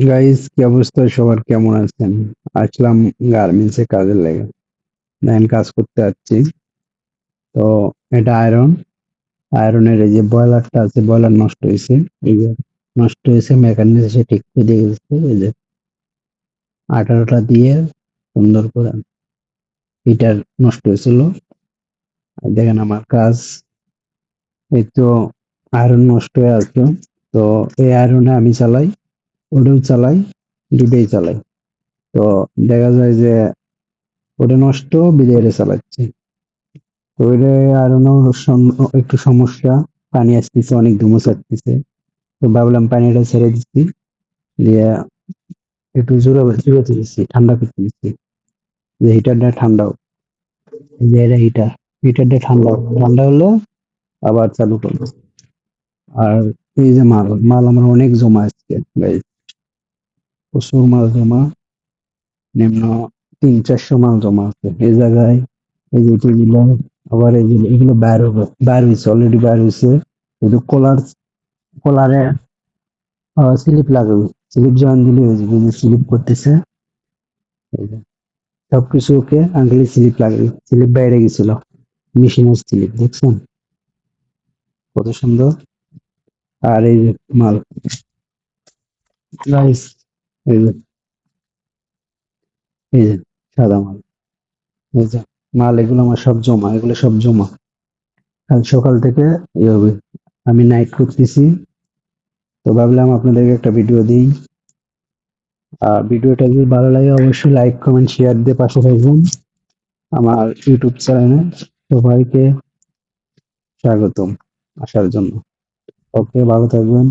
Guys, কি অবস্থা? সবার কেমন আছেন? আসলাম গার্মেন্টসে কাজের লেগে। দেখেন, কাজ করতে যাচ্ছি। তো এটা আয়রনের এই যে বয়লারটা আছে, বয়লার নষ্ট হয়েছে। এই যে নষ্ট হয়েছে, মেকানিক এসে ঠিক করে দিয়ে গেছে। এই যে 18টা দিয়ে সুন্দর করে হিটার নষ্ট হয়েছিল। আর দেখেন আমার কাজ, এই তো আয়রন নষ্ট হয়ে আছে। তো এই আয়রনে আমি চালাই, ওটাও চালাই, দুটোই চালাই। তো দেখা যায় যে ওটা নষ্ট, বিরিয়ারে চালাচ্ছি। তো ওইটা আরো একটু সমস্যা। পানি আসতেছে, অনেক ধুমো ছাড়তেছে। তো ভাবলাম পানিটা ছেড়ে দিচ্ছি, দিয়ে একটু জোরে জোরে দিচ্ছি, ঠান্ডা করতে দিচ্ছি, যে হিটারটা ঠান্ডা হোক। এই যে এটা হিটারটা ঠান্ডা হোক। ঠান্ডা হলে আবার চালু করবো। আর এই যে মাল মাল আমার অনেক জমা আসছে গাইস, প্রচুর মাল জমা। নিম্ন 300-400 মাল জমা আছে এই জায়গায়। এই যে এগুলো, আবার এই যে এগুলো বাইর হয়েছে, অলরেডি বাইর হয়েছে। কিন্তু কলারে স্লিপ লাগাবে, স্লিপ জয়েন দিলে হয়ে যাবে। যে স্লিপ করতেছে, এই যে সবকিছু ওকে, আঙ্কেলি স্লিপ লাগাবে। স্লিপ বাইরে গেছিল, মেশিনের স্লিপ দেখছেন কত সুন্দর। আর এই যে মাল, গাইস, এই যে এই যে সাদা মাল, এই যে মাল, এগুলো আমার সব জমা, এগুলো সব জমা। কাল সকাল থেকে ইয়ে হবে। আমি নাইট করতেছি, তো ভাবলাম আপনাদেরকে একটা ভিডিও দিই। আর ভিডিওটা যদি ভালো লাগে অবশ্যই লাইক কমেন্ট শেয়ার দিয়ে পাশে থাকবেন আমার ইউটিউব চ্যানেলে। সবাইকে স্বাগতম আসার জন্য। ওকে, ভালো থাকবেন।